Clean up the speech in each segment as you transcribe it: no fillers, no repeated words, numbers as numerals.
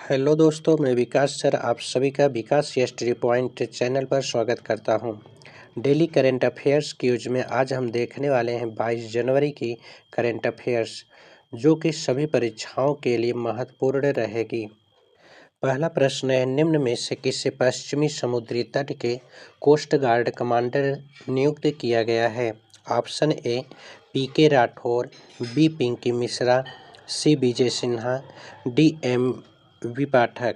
Hello दोस्तों, मैं विकास sir आप सभी का विकास हिस्ट्री पॉइंट चैनल पर स्वागत करता हूं। डेली करंट अफेयर्स क्यूज में आज हम देखने वाले हैं 22 जनवरी की करंट अफेयर्स, जो कि सभी परीक्षाओं के लिए महत्वपूर्ण रहेगी। पहला प्रश्न है, निम्न में से किसे पश्चिमी समुद्री तट के कोस्ट गार्ड कमांडर नियुक्त किया गया है? Option A PK Rathore, B Pinky Mishra, C Vijay Sinha, D M V Pathak.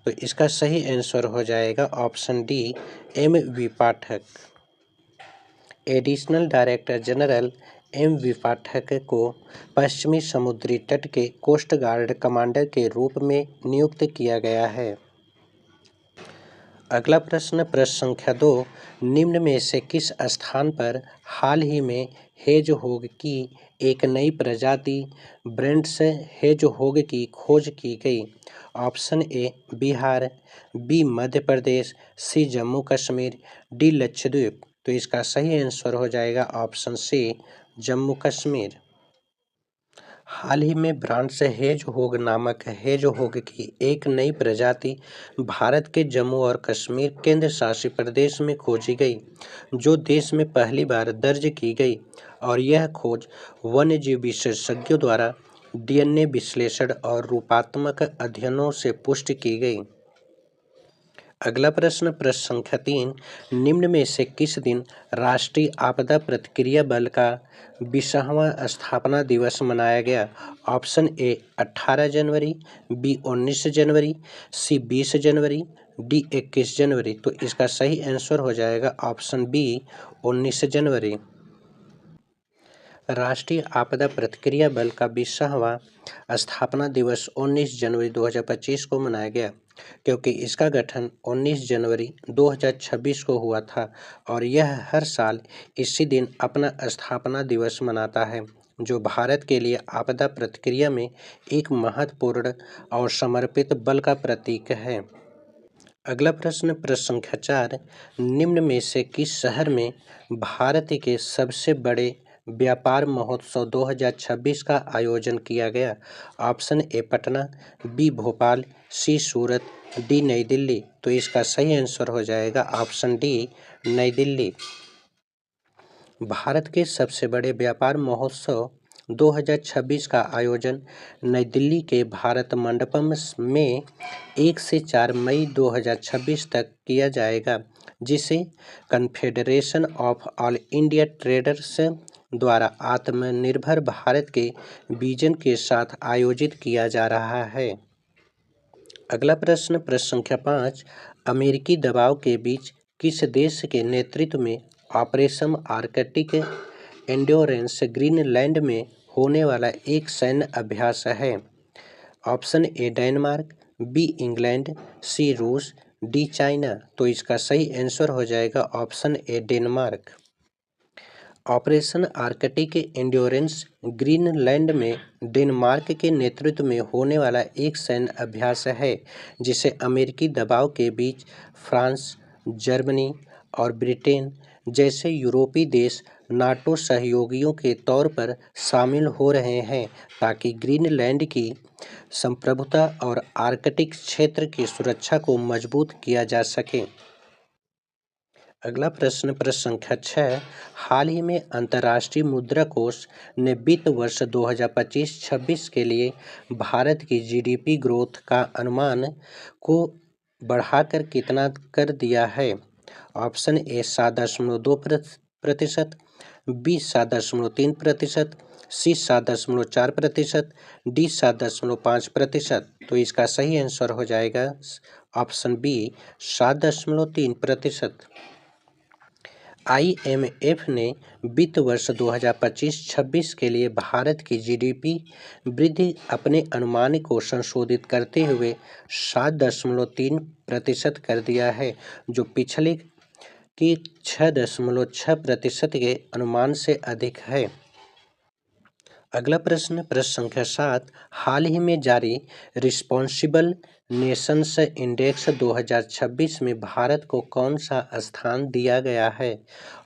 तो इसका सही आंसर हो जाएगा option D M V Pathak. Additional director general M V Pathak को पश्चिमी समुद्री तट के कोस्ट गार्ड कमांडर के रूप में नियुक्त किया गया है। अगला प्रश्न संख्या 2, निम्न में से किस स्थान पर हाल ही में हेजहोग की एक नई प्रजाति ब्रेंड्स हेजहोग की खोज की गई? Option A Bihar, B Madhya Pradesh, C Jammu Kashmir, D Lakshadweep. तो इसका सही आंसर हो जाएगा ऑप्शन सी जम्मू कश्मीर। हाल ही में ब्रांड्स हेजहोग नामक हेजहोग की एक नई प्रजाति भारत के जम्मू और कश्मीर केंद्र शासित प्रदेश में खोजी गई, जो देश में पहली बार दर्ज की गई, और यह खोज वन्यजीव विशेषज्ञों द्वारा डीएनए विश्लेषण और रूपात्मक अध्ययनों से पुष्टि की गई। अगला प्रश्न संख्या 3, निम्न में से किस दिन राष्ट्रीय आपदा प्रतिक्रिया बल का 20वां स्थापना दिवस मनाया गया? ऑप्शन ए 18 जनवरी, बी 19 जनवरी, सी 20 जनवरी, डी 21 जनवरी। तो इसका सही आंसर हो जाएगा ऑप्शन बी 19 जनवरी। राष्ट्रीय आपदा प्रतिक्रिया बल का 20वां स्थापना दिवस 19 जनवरी 2025 को मनाया गया, क्योंकि इसका गठन 19 जनवरी 2026 को हुआ था और यह हर साल इसी दिन अपना स्थापना दिवस मनाता है, जो भारत के लिए आपदा प्रतिक्रिया में एक महत्वपूर्ण और समर्पित बल का प्रतीक है। अगला प्रश्न संख्या 4, निम्न में से किस शहर में भारत के सबसे बड़े व्यापार महोत्सव 2026 का आयोजन किया गया? Option A Patna, B Bhopal, C Surat, D New Delhi. तो इसका सही आंसर हो जाएगा ऑप्शन डी नई दिल्ली। भारत के सबसे बड़े व्यापार महोत्सव 2026 का आयोजन नई दिल्ली के भारत मंडपम में 1 से 4 मई 2026 तक किया जाएगा, जिसे confederation of all India traders द्वारा आत्मनिर्भर भारत के विजन के साथ आयोजित किया जा रहा है। अगला प्रश्न संख्या 5, अमेरिकी दबाव के बीच किस देश के नेतृत्व में ऑपरेशन आर्कटिक एंड्योरेंस ग्रीनलैंड में होने वाला एक सैन्य अभ्यास है? Option A Denmark, B England, C रूस, डी चाइना। तो इसका सही आंसर हो जाएगा option A Denmark. Operation Arctic Endurance Greenland में डेनमार्क के नेतृत्व में होने वाला एक सैन्य अभ्यास है, जिसे अमेरिकी दबाव के बीच फ्रांस, जर्मनी और ब्रिटेन जैसे यूरोपीय देश नाटो सहयोगियों के तौर पर शामिल हो रहे हैं, ताकि ग्रीनलैंड की संप्रभुता और आर्कटिक क्षेत्र की सुरक्षा को मजबूत किया जा सके। अगला प्रश्न संख्या 6, हाल ही में अंतर्राष्ट्रीय मुद्रा कोष ने वित्त वर्ष 2025-26 के लिए भारत की जीडीपी ग्रोथ का अनुमान को बढ़ाकर कितना कर दिया है? Option A 7.2%, B 7.3%, C 7.4%, D 7.5%। तो इसका सही आंसर हो जाएगा ऑप्शन बी 7.3%। IMF ने वित्त वर्ष 2025-26 के लिए भारत की जीडीपी वृद्धि अपने अनुमान को संशोधित करते हुए 7.3% कर दिया है, जो पिछले की 6.6% के अनुमान से अधिक है। अगला प्रश्न संख्या 7, हाल ही में जारी रिस्पॉन्सिबल नेशंस इंडेक्स 2026 में भारत को कौन सा स्थान दिया गया है?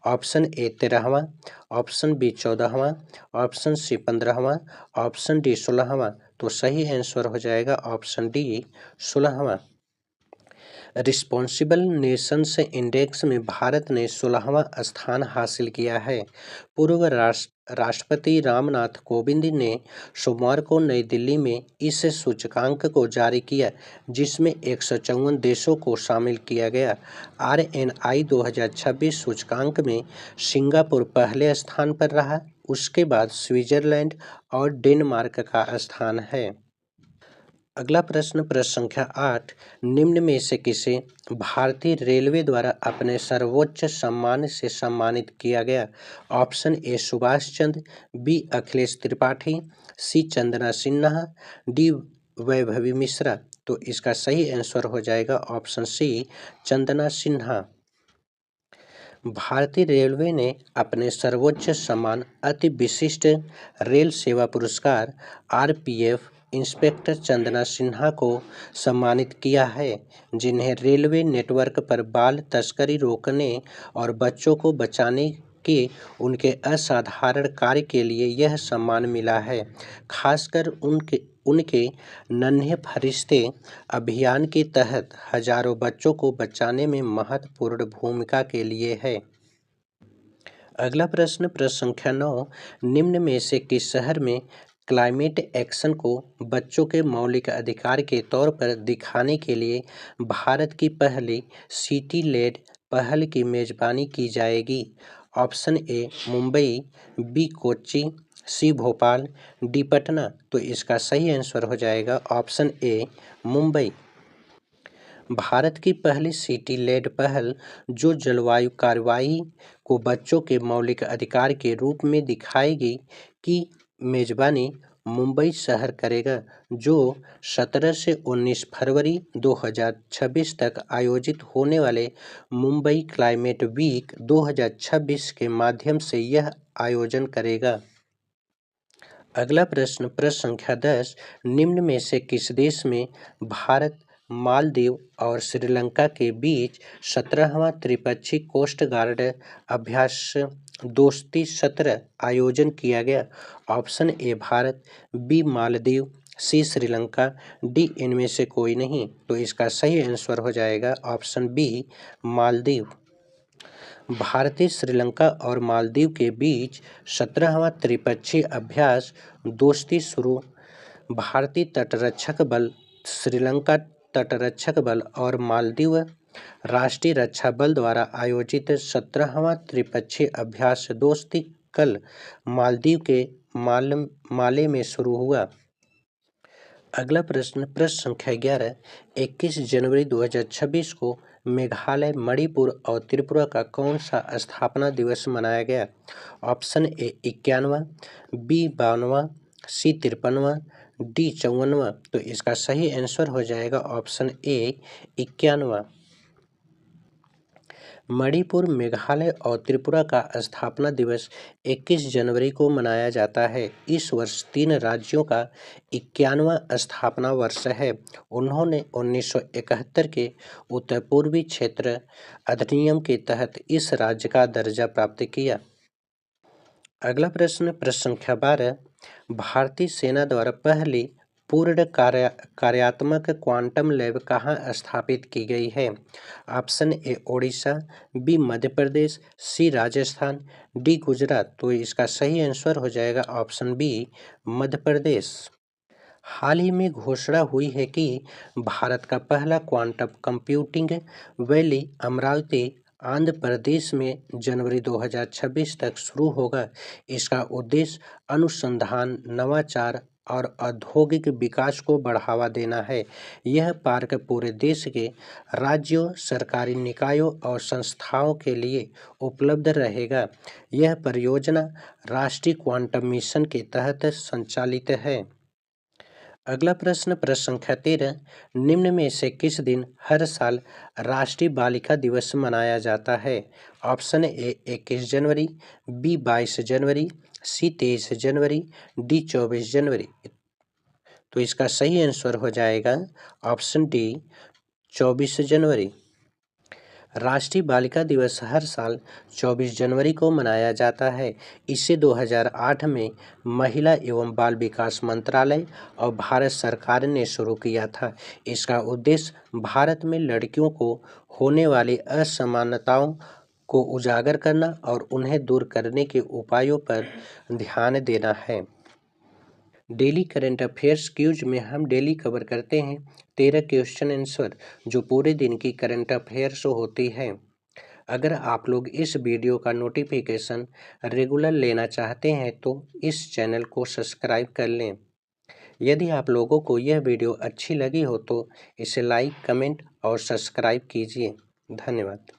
ऑप्शन ए 13वां, ऑप्शन बी 14वां, ऑप्शन सी 15वां, ऑप्शन डी 16वां। तो सही आंसर हो जाएगा ऑप्शन डी 16वां। रिस्पॉन्सिबल नेशंस इंडेक्स में भारत ने 16वां स्थान हासिल किया है। पूर्व राष्ट्रपति रामनाथ कोविंद ने सोमवार को नई दिल्ली में इस सूचकांक को जारी किया, जिसमें 154 देशों को शामिल किया गया। RNI 2026 सूचकांक में सिंगापुर पहले स्थान पर रहा, उसके बाद स्विट्जरलैंड और डेनमार्क का स्थान है। अगला प्रश्न संख्या 8, निम्न में से किसे भारतीय रेलवे द्वारा अपने सर्वोच्च सम्मान से सम्मानित किया गया? Option A Subhash Chandra, B Akhilesh Tripathi, C Chandana Sinha, D Vaibhavi Mishra. तो इसका सही आंसर हो जाएगा ऑप्शन सी चंदना सिन्हा। भारतीय रेलवे ने अपने सर्वोच्च सम्मान अति विशिष्ट रेल सेवा पुरस्कार RPF इंस्पेक्टर चंदना सिन्हा को सम्मानित किया है, जिन्हें रेलवे नेटवर्क पर बाल तस्करी रोकने और बच्चों को बचाने के उनके असाधारण कार्य के लिए यह सम्मान मिला है। खासकर उनके नन्हे फरिश्ते अभियान के तहत हजारों बच्चों को बचाने में महत्वपूर्ण भूमिका के लिए है। अगला प्रश्न संख्या 9, निम्न में से किस शहर में क्लाइमेट एक्शन को बच्चों के मौलिक अधिकार के तौर पर दिखाने के लिए भारत की पहली सिटी लेड पहल की मेजबानी की जाएगी? Option A Mumbai, B Kochi, C Bhopal, D Patna. तो इसका सही आंसर हो जाएगा ऑप्शन ए मुंबई। भारत की पहली सिटी लेड पहल, जो जलवायु कार्रवाई को बच्चों के मौलिक अधिकार के रूप में दिखाएगी, की मेजबानी मुंबई शहर करेगा, जो 17 से 19 फरवरी 2026 तक आयोजित होने वाले मुंबई क्लाइमेट वीक 2026 के माध्यम से यह आयोजन करेगा। अगला प्रश्न संख्या 10, निम्न में से किस देश में भारत, मालदीव और श्रीलंका के बीच 17वां त्रिपक्षीय कोस्ट गार्ड अभ्यास दोस्ती सत्र आयोजन किया गया? Option A Bharat, B Maldives, C Sri Lanka, D इनमें से कोई नहीं। तो इसका सही आंसर हो जाएगा ऑप्शन बी मालदीव। भारतीय श्रीलंका और मालदीव के बीच 17वां त्रिपक्षीय अभ्यास दोस्ती शुरू भारतीय तटरक्षक बल, श्रीलंका तटरक्षक बल और मालदीव राष्ट्रीय रक्षा बल द्वारा आयोजित 17वां त्रिपक्षीय अभ्यास दोस्ती कल मालदीव के माले में शुरू हुआ। अगला प्रश्न संख्या 11, 21 जनवरी 2026 को मेघालय, मणिपुर और त्रिपुरा का कौन सा स्थापना दिवस मनाया गया? ऑप्शन ए 51वां, बी 52वां, सी 53वां, डी 54वां। तो इसका सही आंसर हो जाएगा ऑप्शन ए 51वां। मणिपुर, मेघालय और त्रिपुरा का स्थापना दिवस 21 जनवरी को मनाया जाता है। इस वर्ष 3 राज्यों का 51वां स्थापना वर्ष है। उन्होंने 1971 के उत्तर पूर्वी क्षेत्र अधिनियम के तहत इस राज्य का दर्जा प्राप्त किया। अगला प्रश्न संख्या 12, भारतीय सेना द्वारा पहली पूर्ण कार्यात्मक क्वांटम लैब कहाँ स्थापित की गई है? Option A Odisha, B Madhya Pradesh, C Rajasthan, D Gujarat. तो इसका सही आंसर हो जाएगा ऑप्शन बी मध्य प्रदेश। हाल ही में घोषणा हुई है कि भारत का पहला Quantum Computing Valley Amaravati, Andhra Pradesh में जनवरी 2026 तक शुरू होगा। इसका उद्देश्य अनुसंधान, नवाचार और औद्योगिक विकास को बढ़ावा देना है। यह पार्क पूरे देश के राज्यों, सरकारी निकायों और संस्थाओं के लिए उपलब्ध रहेगा। यह परियोजना राष्ट्रीय क्वांटम मिशन के तहत संचालित है। अगला प्रश्न संख्या 13, निम्न में से किस दिन हर साल राष्ट्रीय बालिका दिवस मनाया जाता है? ऑप्शन ए 21 जनवरी, बी 22 जनवरी, सी 23 जनवरी, डी 24 जनवरी। तो इसका सही आंसर हो जाएगा ऑप्शन डी 24 जनवरी। राष्ट्रीय बालिका दिवस हर साल 24 जनवरी को मनाया जाता है। इसे 2008 में महिला एवं बाल विकास मंत्रालय और भारत सरकार ने शुरू किया था। इसका उद्देश्य भारत में लड़कियों को होने वाली असमानताओं को उजागर करना और उन्हें दूर करने के उपायों पर ध्यान देना है। डेली करंट अफेयर्स क्यूज में हम डेली कवर करते हैं 13 क्वेश्चन आंसर जो पूरे दिन की करंट अफेयर्स होती है। अगर आप लोग इस वीडियो का नोटिफिकेशन रेगुलर लेना चाहते हैं तो इस चैनल को सब्सक्राइब कर लें। यदि आप लोगों को यह वीडियो अच्छी लगी हो तो इसे लाइक, कमेंट और सब्सक्राइब कीजिए। धन्यवाद।